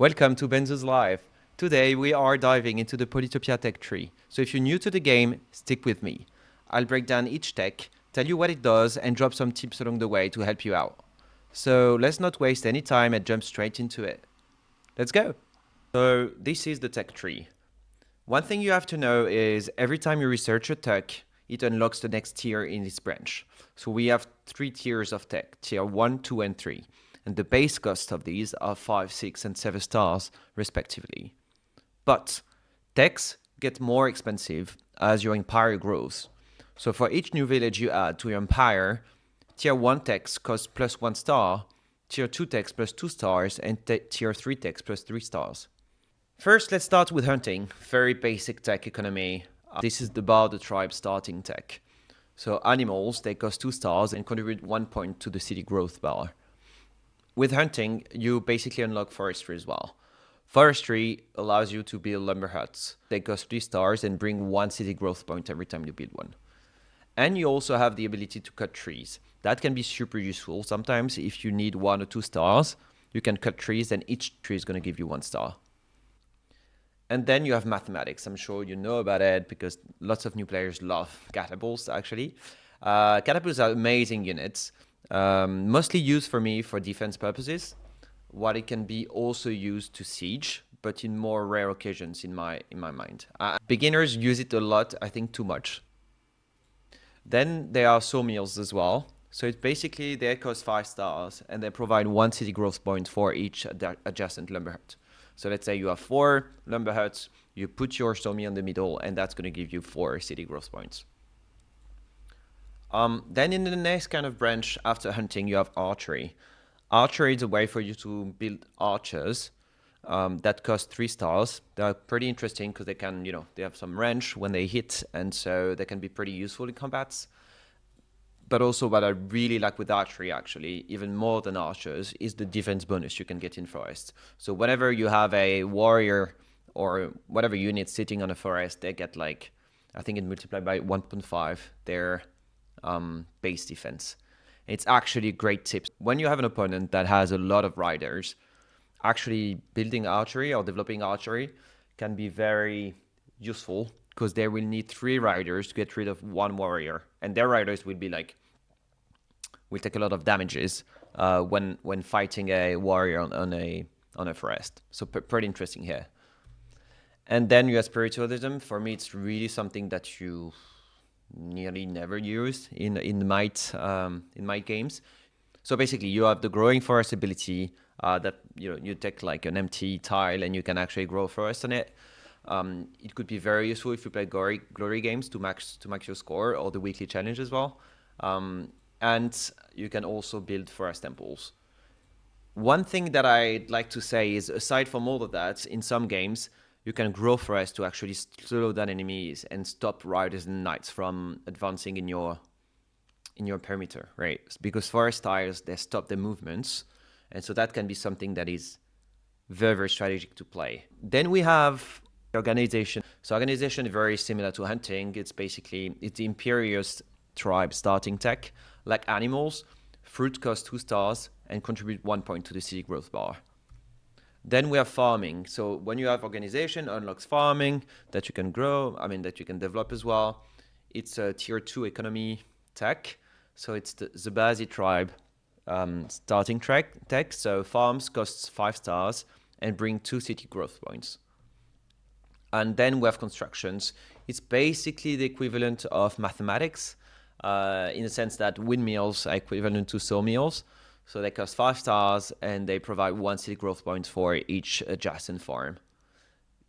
Welcome to Benzouz Live. Today we are diving into the Polytopia tech tree. So if you're new to the game, stick with me. I'll break down each tech, tell you what it does, and drop some tips along the way to help you out. So let's not waste any time and jump straight into it. Let's go. So this is the tech tree. One thing you have to know is every time you research a tech, it unlocks the next tier in this branch. So we have 3 tiers of tech, tier 1, 2, and 3. And the base cost of these are 5, 6, and 7 stars, respectively. But techs get more expensive as your empire grows. So for each new village you add to your empire, tier 1 techs cost plus 1 star, tier 2 techs plus 2 stars, and tier 3 techs plus 3 stars. First, let's start with hunting. Very basic tech economy. This is the Bar the Tribe starting tech. So animals, they cost 2 stars and contribute 1 point to the city growth bar. With hunting, you basically unlock forestry as well. Forestry allows you to build lumber huts. They cost 3 stars and bring 1 city growth point every time you build one. And you also have the ability to cut trees. That can be super useful. Sometimes if you need 1 or 2 stars, you can cut trees and each tree is going to give you 1 star. And then you have mathematics. I'm sure you know about it because lots of new players love catapults, actually. Catapults are amazing units, mostly used for me for defense purposes, while it can be also used to siege, but in more rare occasions in my mind. Beginners use it a lot, I think too much. Then there are sawmills as well. So it's basically they cost 5 stars and they provide 1 city growth point for each adjacent lumber hut. So let's say you have 4 lumber huts, you put your sawmill in the middle, and that's going to give you 4 city growth points. Then in the next kind of branch after hunting, you have archery. Archery is a way for you to build archers that cost 3 stars. They're pretty interesting because they can, they have some range when they hit, and so they can be pretty useful in combats. But also what I really like with archery, actually, even more than archers, is the defense bonus you can get in forest. So whenever you have a warrior or whatever unit sitting on a forest, they get like, I think it multiplied by 1.5 their base defense. It's actually a great tip. When you have an opponent that has a lot of riders, actually building archery or developing archery can be very useful because they will need 3 riders to get rid of 1 warrior. And their riders will be like, will take a lot of damages when fighting a warrior on a forest. So pretty interesting here. And then you have spiritualism. For me, it's really something that you nearly never use in might games. So basically, you have the growing forest ability that you take like an empty tile and you can actually grow forest on it. It could be very useful if you play glory games to max your score or the weekly challenge as well. And you can also build forest temples. One thing that I'd like to say is, aside from all of that, in some games, you can grow forest to actually slow down enemies and stop riders and knights from advancing in your perimeter, right? Because forest tiles, they stop the movements. And so that can be something that is very, very strategic to play. Then we have organization. So organization is very similar to hunting. It's the Imperious tribe starting tech. Like animals, fruit costs 2 stars and contribute 1 point to the city growth bar. Then we have farming. So when you have organization, unlocks farming that you can grow, that you can develop as well. It's a tier 2 economy tech. So it's the Zabazi tribe starting tech. So farms costs 5 stars and bring 2 city growth points. And then we have constructions. It's basically the equivalent of mathematics in the sense that windmills are equivalent to sawmills. So they cost 5 stars and they provide 1 city growth point for each adjacent farm.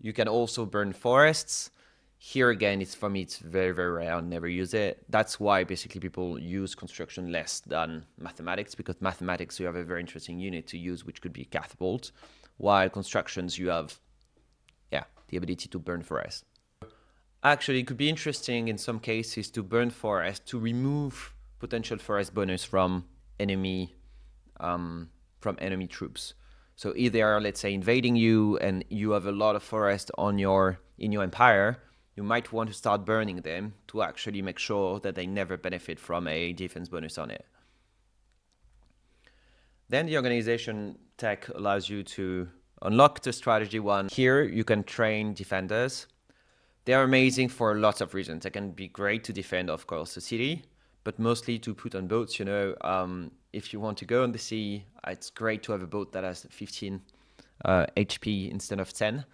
You can also burn forests. Here again, for me, it's very, very rare. I never use it. That's why basically people use construction less than mathematics, because mathematics, you have a very interesting unit to use, which could be catapult, while constructions, you have the ability to burn forest. Actually, it could be interesting in some cases to burn forest to remove potential forest bonus from enemy troops. So if they are, let's say, invading you and you have a lot of forest in your empire, you might want to start burning them to actually make sure that they never benefit from a defense bonus on it. Then the organization tech allows you to unlock the strategy one. Here you can train defenders. They are amazing for lots of reasons. They can be great to defend, of course, the city, but mostly to put on boats. If you want to go on the sea, it's great to have a boat that has 15 HP instead of 10.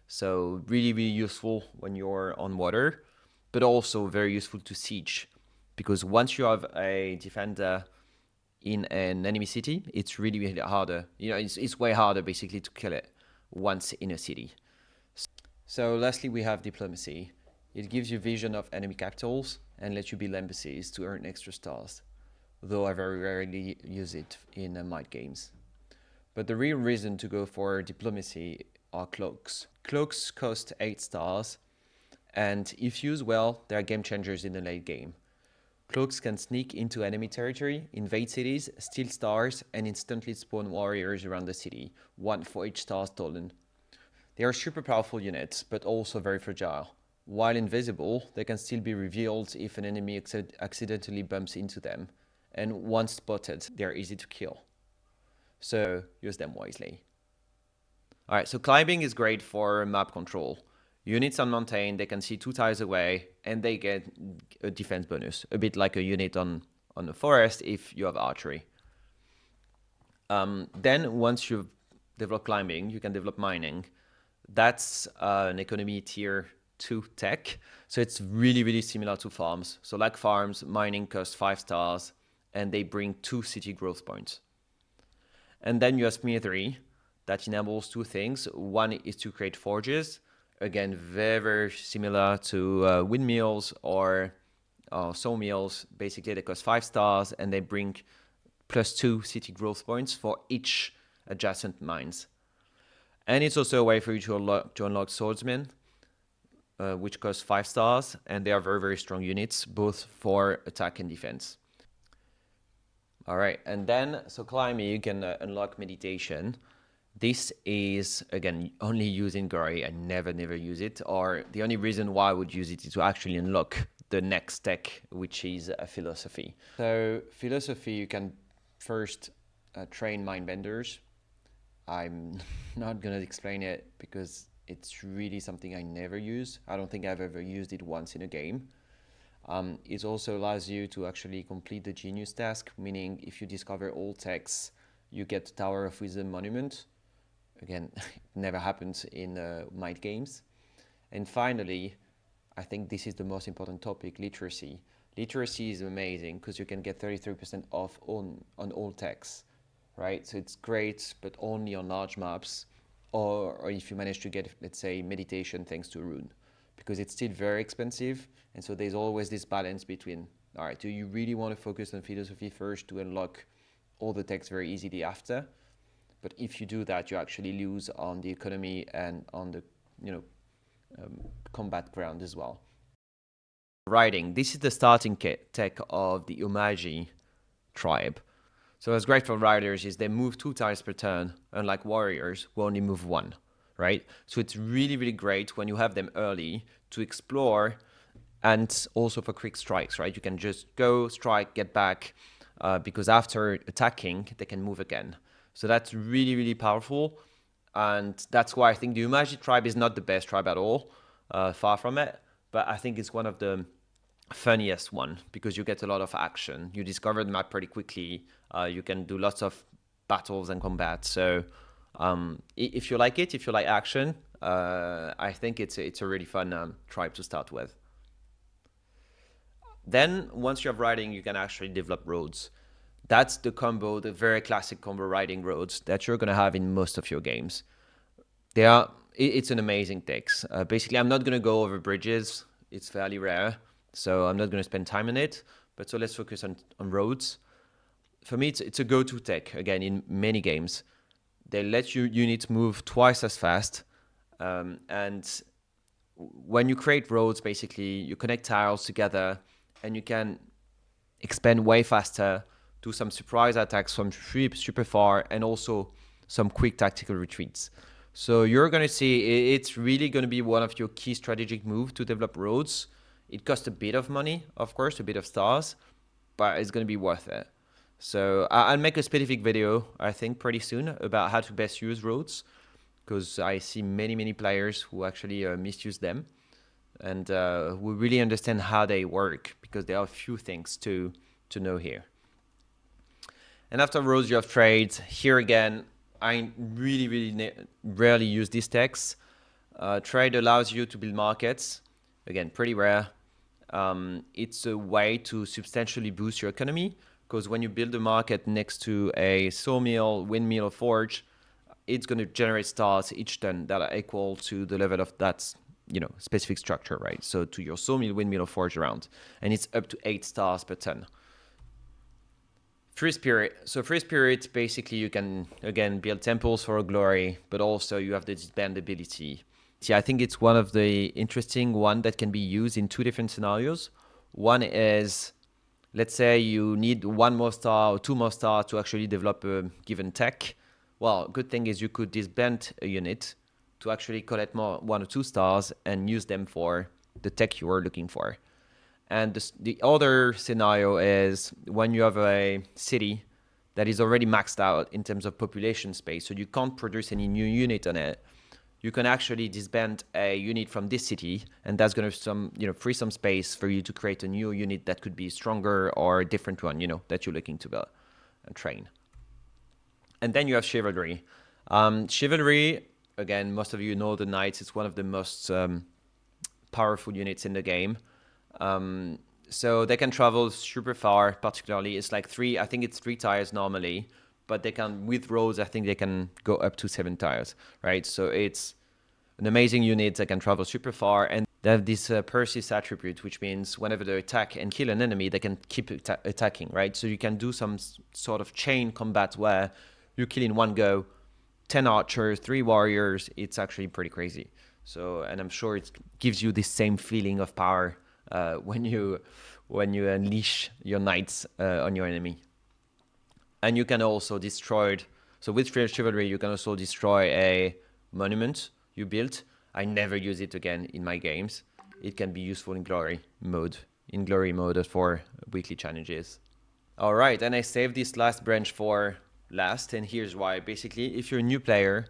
So really, really useful when you're on water, but also very useful to siege, because once you have a defender in an enemy city, it's really, really harder. It's way harder basically to kill it once in a city. So lastly, we have diplomacy. It gives you vision of enemy capitals and lets you build embassies to earn extra stars, though I very rarely use it in might games. But the real reason to go for diplomacy are cloaks. Cloaks cost 8 stars, and if used well, they are game changers in the late game. Cloaks can sneak into enemy territory, invade cities, steal stars, and instantly spawn warriors around the city, one for each star stolen. They are super powerful units, but also very fragile. While invisible, they can still be revealed if an enemy accidentally bumps into them, and once spotted, they are easy to kill. So use them wisely. Alright, so climbing is great for map control. Units on mountain, they can see 2 tiles away, and they get a defense bonus, a bit like a unit on the forest if you have archery. Then once you've developed climbing, you can develop mining. That's an economy tier 2 tech, so it's really, really similar to farms. So like farms, mining costs 5 stars, and they bring 2 city growth points. And then you have smeathery that enables 2 things. One is to create forges. Again, very, very similar to windmills or sawmills. Basically, they cost 5 stars and they bring +2 city growth points for each adjacent mines. And it's also a way for you to unlock swordsmen, which cost 5 stars, and they are very, very strong units, both for attack and defense. All right, and then, so climbing, you can unlock meditation. This is, again, only used in Gory. I never use it, or the only reason why I would use it is to actually unlock the next tech, which is a philosophy. So philosophy, you can first train mindbenders. I'm not gonna explain it because it's really something I never use. I don't think I've ever used it once in a game. It also allows you to actually complete the genius task, meaning if you discover all techs, you get the Tower of Wisdom monument. Again, it never happens in might games. And finally, I think this is the most important topic, literacy. Literacy is amazing because you can get 33% off on all techs, right? So it's great, but only on large maps, or if you manage to get, let's say, meditation thanks to a rune, because it's still very expensive. And so there's always this balance between, all right, do you really want to focus on philosophy first to unlock all the techs very easily after? But if you do that, you actually lose on the economy and on the, combat ground as well. Riding. This is the starting tech of the Umaji tribe. So what's great for riders is they move 2 tiles per turn, unlike warriors who only move 1, right? So it's really, really great when you have them early to explore, and also for quick strikes, right? You can just go, strike, get back, because after attacking, they can move again. So that's really, really powerful. And that's why I think the Umaji tribe is not the best tribe at all, far from it. But I think it's one of the funniest one because you get a lot of action. You discover the map pretty quickly. You can do lots of battles and combat. So if you like it, if you like action, I think it's a really fun tribe to start with. Then once you have riding, you can actually develop roads. That's the combo, the very classic combo riding roads that you're going to have in most of your games. It's an amazing text. Basically, I'm not going to go over bridges. It's fairly rare, so I'm not going to spend time on it. But so let's focus on roads. For me, it's a go-to tech, again, in many games. They let your units move twice as fast. And when you create roads, basically, you connect tiles together and you can expand way faster, do some surprise attacks from super far, and also some quick tactical retreats. So you're going to see it's really going to be one of your key strategic moves to develop roads. It costs a bit of money, of course, a bit of stars, but it's going to be worth it. So I'll make a specific video, I think, pretty soon about how to best use roads, because I see many players who actually misuse them, and we really understand how they work, because there are a few things to know here. And after rows, you have trades. Here again, I really rarely use these texts. Trade allows you to build markets. Again, pretty rare. It's a way to substantially boost your economy, because when you build a market next to a sawmill, windmill, or forge, it's going to generate stars each turn that are equal to the level of that specific structure, right? So to your sawmill, windmill, or forge around, and it's up to 8 stars per turn. Free spirit. So free spirit, basically you can again build temples for glory, but also you have the disband ability. Yeah, I think it's one of the interesting one that can be used in 2 different scenarios. One is, let's say you need 1 more star or 2 more stars to actually develop a given tech. Well, good thing is you could disband a unit to actually collect more 1 or 2 stars and use them for the tech you are looking for. And the other scenario is when you have a city that is already maxed out in terms of population space, so you can't produce any new unit on it. You can actually disband a unit from this city, and that's going to free some space for you to create a new unit that could be stronger or a different one, that you're looking to build and train. And then you have chivalry. Chivalry, again, most of you know the knights. It's one of the most powerful units in the game. So they can travel super far, particularly. It's like 3, I think it's 3 tires normally, but they can, with roads, I think they can go up to 7 tires, right? So it's an amazing unit that can travel super far, and they have this persist attribute, which means whenever they attack and kill an enemy, they can keep attacking, right? So you can do some sort of chain combat where you kill in one go 10 archers, 3 warriors. It's actually pretty crazy. So, and I'm sure it gives you this same feeling of power when you unleash your knights on your enemy. And you can also destroy. So with chivalry, you can also destroy a monument you built. I never use it again in my games. It can be useful in glory mode. For weekly challenges. All right, and I saved this last branch for last, and here's why. Basically, if you're a new player,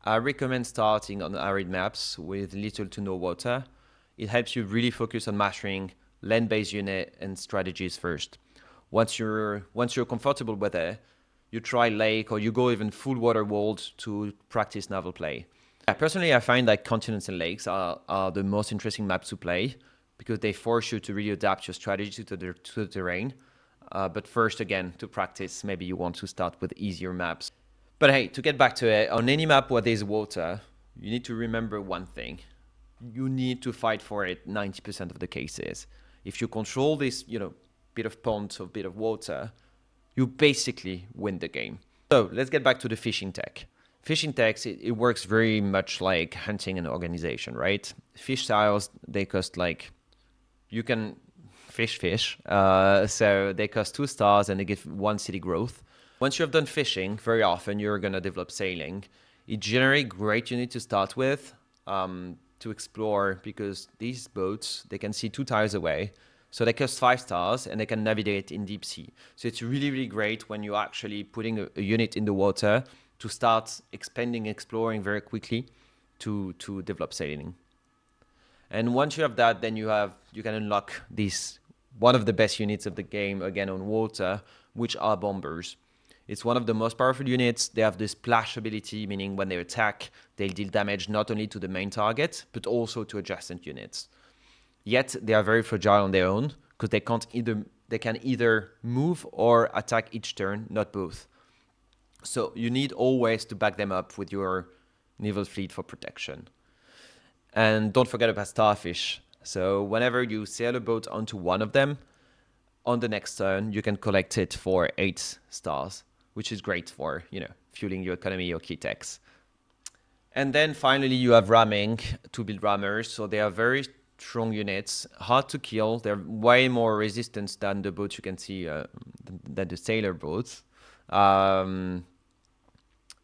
I recommend starting on arid maps with little to no water. It helps you really focus on mastering land-based unit and strategies first. Once you're comfortable with it, you try lake, or you go even full water world to practice naval play. Yeah, personally, I find that continents and lakes are the most interesting maps to play, because they force you to really adapt your strategy to the terrain. But first, again, to practice, maybe you want to start with easier maps. But hey, to get back to it, on any map where there's water, you need to remember one thing. You need to fight for it 90% of the cases. If you control this, bit of pond or bit of water, you basically win the game. So let's get back to the fishing tech. Fishing techs, it works very much like hunting and organization, right? Fish tiles, they cost you can fish. So they cost 2 stars and they give 1 city growth. Once you have done fishing, very often you're going to develop sailing. It generates great unit to start with, to explore, because these boats, they can see 2 tires away. So they cost 5 stars and they can navigate in deep sea. So it's really great when you're actually putting a unit in the water to start expanding, exploring very quickly to develop sailing. And once you have that, then you can unlock this, one of the best units of the game, again on water, which are bombers. It's one of the most powerful units. They have this splash ability, meaning when they attack, they'll deal damage not only to the main target, but also to adjacent units. Yet they are very fragile on their own, because they can either move or attack each turn, not both. So you need always to back them up with your naval fleet for protection. And don't forget about starfish. So whenever you sail a boat onto one of them, on the next turn, you can collect it for 8 stars, which is great for, fueling your economy or key techs. And then finally, you have ramming to build rammers. So they are very strong units, hard to kill. They're way more resistant than the boats you can see, than the sailor boats.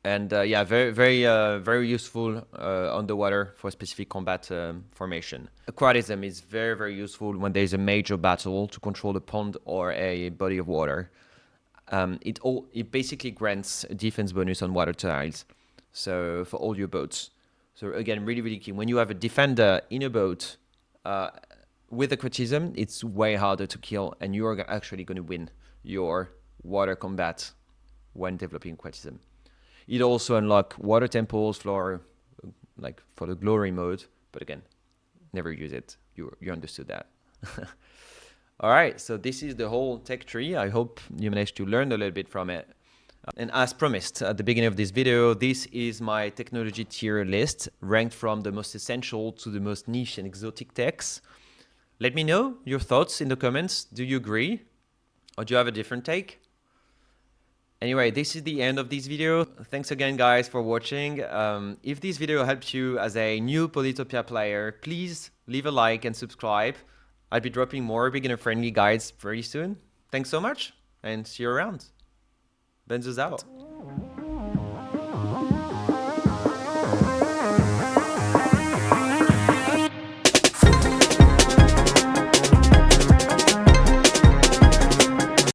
Very useful underwater for specific combat formation. Aquatism is very useful when there's a major battle to control a pond or a body of water. It basically grants a defense bonus on water tiles. So for all your boats. So again, really, really key. When you have a defender in a boat with aquatism, it's way harder to kill, and you are actually going to win your water combat when developing aquatism. It also unlocks water temples for the glory mode, but again, never use it. You understood that. All right, so this is the whole tech tree. I hope you managed to learn a little bit from it. And as promised at the beginning of this video, this is my technology tier list, ranked from the most essential to the most niche and exotic techs. Let me know your thoughts in the comments. Do you agree? Or do you have a different take? Anyway, this is the end of this video. Thanks again, guys, for watching. If this video helped you as a new Polytopia player, please leave a like and subscribe. I'll be dropping more beginner-friendly guides very soon. Thanks so much, and see you around. Benzouz out.